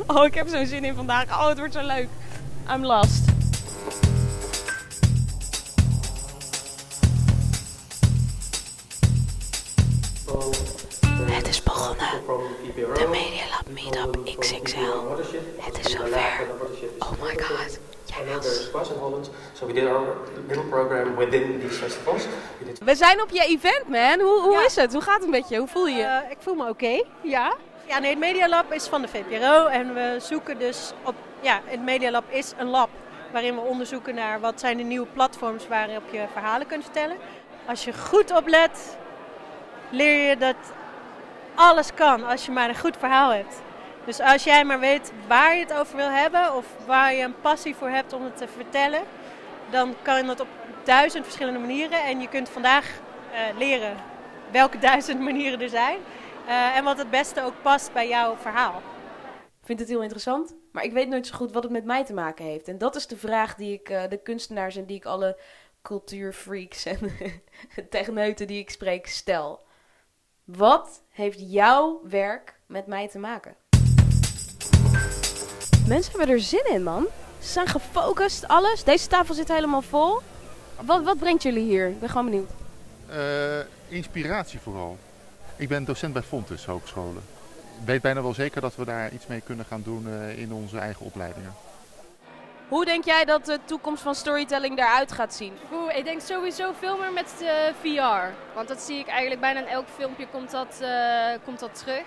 Oh, ik heb zo'n zin in vandaag. Oh, het wordt zo leuk. I'm lost. Het is begonnen. De Medialab Meetup XXL. Het is zover. Oh my god. We zijn op je event, man. Hoe is het? Hoe gaat het met je? Hoe voel je je? Ik voel me oké. Ja. Ja, nee, het Medialab is van de VPRO en we zoeken dus op... Ja, het Medialab is een lab waarin we onderzoeken naar wat zijn de nieuwe platforms waarop je verhalen kunt vertellen. Als je goed oplet, leer je dat alles kan als je maar een goed verhaal hebt. Dus als jij maar weet waar je het over wil hebben of waar je een passie voor hebt om het te vertellen, dan kan dat op 1000 verschillende manieren. En je kunt vandaag leren welke 1000 manieren er zijn en wat het beste ook past bij jouw verhaal. Ik vind het heel interessant, maar ik weet nooit zo goed wat het met mij te maken heeft. En dat is de vraag die ik de kunstenaars en die ik alle cultuurfreaks en techneuten die ik spreek stel. Wat heeft jouw werk met mij te maken? Mensen hebben er zin in, man. Ze zijn gefocust, alles. Deze tafel zit helemaal vol. Wat brengt jullie hier? Ik ben gewoon benieuwd. Inspiratie vooral. Ik ben docent bij Fontes Hogescholen. Ik weet bijna wel zeker dat we daar iets mee kunnen gaan doen in onze eigen opleidingen. Hoe denk jij dat de toekomst van storytelling eruit gaat zien? Ik denk sowieso veel meer met VR. Want dat zie ik eigenlijk bijna in elk filmpje komt dat terug.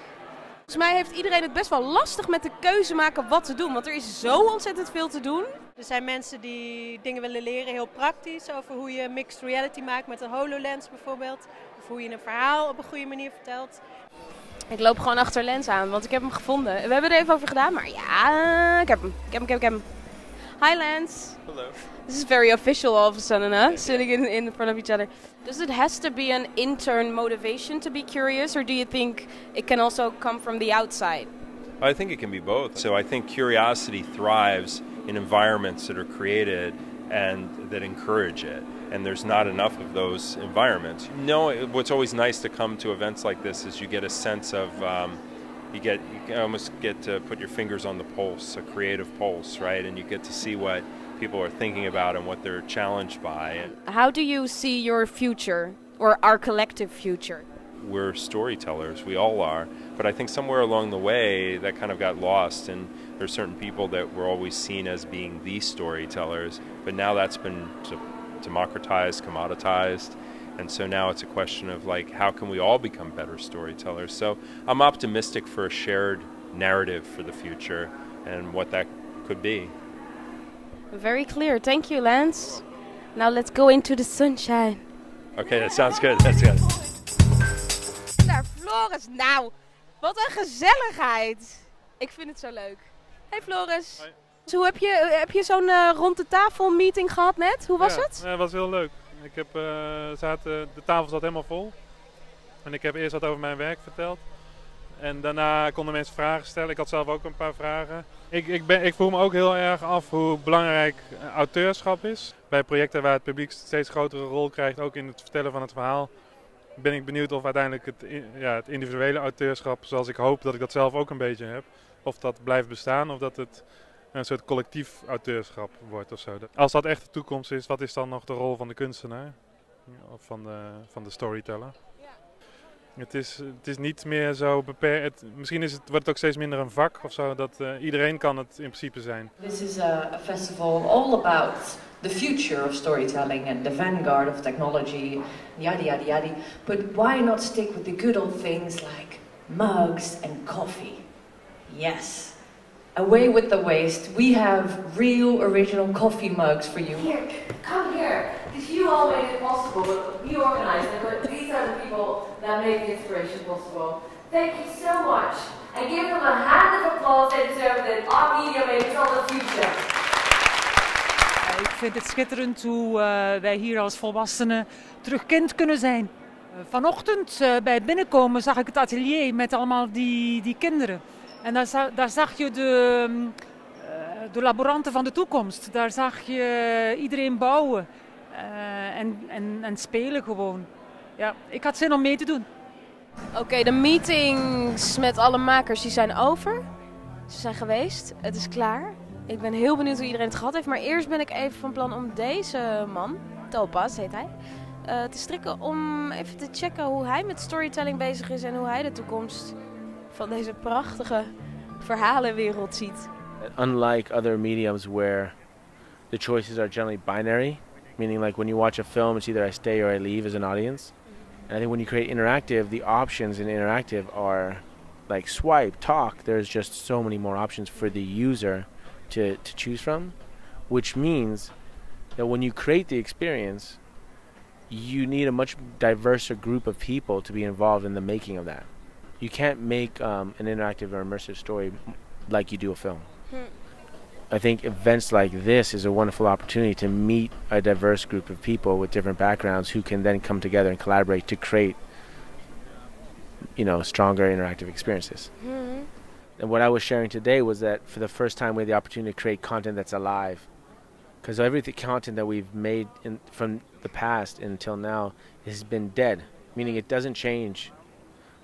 Volgens mij heeft iedereen het best wel lastig met de keuze maken wat te doen. Want er is zo ontzettend veel te doen. Er zijn mensen die dingen willen leren, heel praktisch, over hoe je mixed reality maakt met een HoloLens bijvoorbeeld. Of hoe je een verhaal op een goede manier vertelt. Ik loop gewoon achter Lens aan, want ik heb hem gevonden. We hebben er even over gedaan, maar ja, ik heb hem. Hi Lance. Hello. This is very official all of a sudden, huh? Sitting in front of each other. Does it has to be an intern motivation to be curious, or do you think it can also come from the outside? I think it can be both. So I think curiosity thrives in environments that are created and that encourage it. And there's not enough of those environments. What's always nice to come to events like this is you get a sense of you almost get to put your fingers on the pulse, a creative pulse, right? And you get to see what people are thinking about and what they're challenged by. How do you see your future, or our collective future? We're storytellers, we all are, but I think somewhere along the way that kind of got lost, and there's certain people that were always seen as being the storytellers, but now that's been democratized, commoditized. And so now it's a question of like, how can we all become better storytellers? So I'm optimistic for a shared narrative for the future and what that could be. Very clear. Thank you, Lance. Now let's go into the sunshine. Okay, that sounds good. That's good. Daar, Floris. Nou, wat een gezelligheid. Ik vind het zo leuk. Hey Floris. Hoi. Dus hoe heb je zo'n rond de tafel meeting gehad net? Hoe was het? Ja, het was heel leuk. De tafel zat helemaal vol. En ik heb eerst wat over mijn werk verteld. En daarna konden mensen vragen stellen. Ik had zelf ook een paar vragen. Ik voel me ook heel erg af hoe belangrijk auteurschap is. Bij projecten waar het publiek steeds grotere rol krijgt, ook in het vertellen van het verhaal, ben ik benieuwd of uiteindelijk het individuele auteurschap, zoals ik hoop dat ik dat zelf ook een beetje heb, of dat blijft bestaan of dat het een soort collectief auteurschap wordt of zo. Als dat echt de toekomst is, wat is dan nog de rol van de kunstenaar? Of van de storyteller? Het is niet meer zo beperkt. Misschien wordt het ook steeds minder een vak of zo, dat iedereen kan het in principe zijn. This is a festival all about the future of storytelling and the vanguard of technology, yada yada yada. But why not stick with the good old things like mugs and coffee? Yes. Away with the waste. We have real original coffee mugs for you. Here, come here. Because you all made it possible. We organized it, but these are the people that make the inspiration possible. Thank you so much. And give them a hand of applause. They deserve it. Our media makers of the future. Ik vind het schitterend hoe wij hier als volwassenen terug kind kunnen zijn. Vanochtend bij het binnenkomen zag ik het atelier met allemaal die kinderen. En daar zag je de laboranten van de toekomst. Daar zag je iedereen bouwen en spelen gewoon. Ja, ik had zin om mee te doen. Oké, de meetings met alle makers die zijn over. Ze zijn geweest, het is klaar. Ik ben heel benieuwd hoe iedereen het gehad heeft. Maar eerst ben ik even van plan om deze man, Topaz heet hij, te strikken om even te checken hoe hij met storytelling bezig is en hoe hij de toekomst van deze prachtige verhalenwereld ziet. Unlike other mediums where the choices are generally binary, meaning like when you watch a film it's either I stay or I leave as an audience. And I think when you create interactive, the options in interactive are like swipe, talk. There's just so many more options for the user to choose from, which means that when you create the experience, you need a much diverser group of people to be involved in the making of that. You can't make an interactive or immersive story like you do a film. I think events like this is a wonderful opportunity to meet a diverse group of people with different backgrounds who can then come together and collaborate to create, stronger interactive experiences. And what I was sharing today was that for the first time we had the opportunity to create content that's alive. Because every content that we've made from the past until now has been dead, meaning it doesn't change.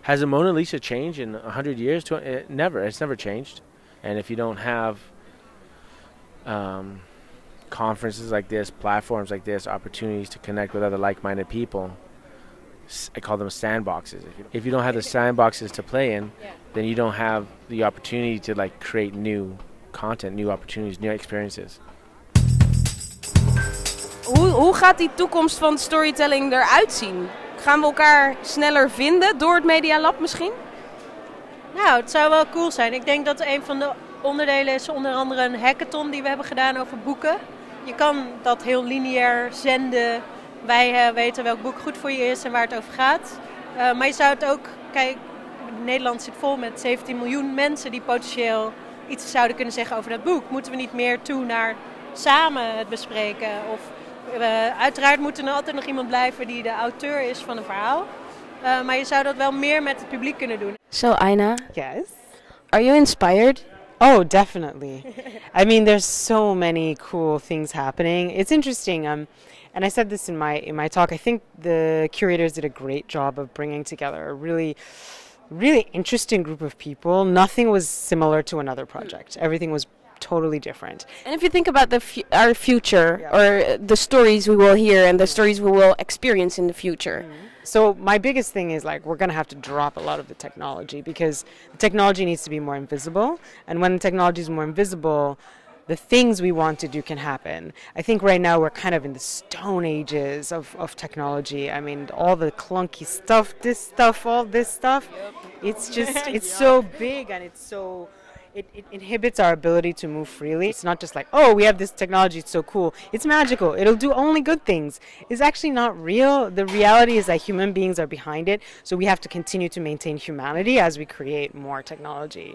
Has a Mona Lisa changed in 100 years? Never. It's never changed. And if you don't have conferences like this, platforms like this, opportunities to connect with other like-minded people, I call them sandboxes. If you don't have the sandboxes to play in, then you don't have the opportunity to create new content, new opportunities, new experiences. Hoe gaat die toekomst van storytelling eruit zien? Gaan we elkaar sneller vinden door het Medialab misschien? Nou, het zou wel cool zijn. Ik denk dat een van de onderdelen is onder andere een hackathon die we hebben gedaan over boeken. Je kan dat heel lineair zenden. Wij weten welk boek goed voor je is en waar het over gaat. Maar je zou het ook... Kijk, Nederland zit vol met 17 miljoen mensen die potentieel iets zouden kunnen zeggen over dat boek. Moeten we niet meer toe naar samen het bespreken? Of uiteraard moet er altijd nog iemand blijven die de auteur is van een verhaal. Maar je zou dat wel meer met het publiek kunnen doen. So, Aina. Yes? Are you inspired? Oh, definitely. I mean, there's so many cool things happening. It's interesting. And I said this in my talk. I think the curators did a great job of bringing together a really interesting group of people. Nothing was similar to another project. Everything was totally different. And if you think about our future, or the stories we will hear and the stories we will experience in the future. So my biggest thing is we're going to have to drop a lot of the technology because the technology needs to be more invisible. And when the technology is more invisible, the things we want to do can happen. I think right now we're kind of in the stone ages of technology. I mean, all the clunky stuff, all this stuff, it's just, it's so big and it's so... It inhibits our ability to move freely. It's not just oh, we have this technology, it's so cool. It's magical. It'll do only good things. It's actually not real. The reality is that human beings are behind it. So we have to continue to maintain humanity as we create more technology.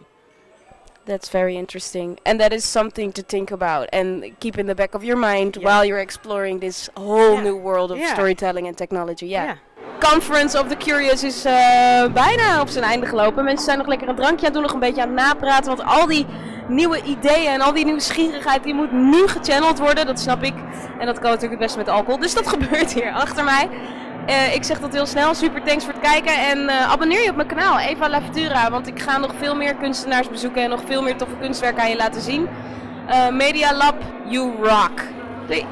That's very interesting. And that is something to think about and keep in the back of your mind while you're exploring this whole new world of storytelling and technology. Yeah. Conference of the Curious is bijna op zijn einde gelopen. Mensen zijn nog lekker een drankje aan het doen, nog een beetje aan het napraten. Want al die nieuwe ideeën en al die nieuwsgierigheid die moet nu gechanneld worden. Dat snap ik. En dat kan natuurlijk het beste met alcohol. Dus dat gebeurt hier achter mij. Ik zeg dat heel snel. Super thanks voor het kijken. En abonneer je op mijn kanaal, Eva la Futura. Want ik ga nog veel meer kunstenaars bezoeken en nog veel meer toffe kunstwerken aan je laten zien. Medialab, you rock. Doei!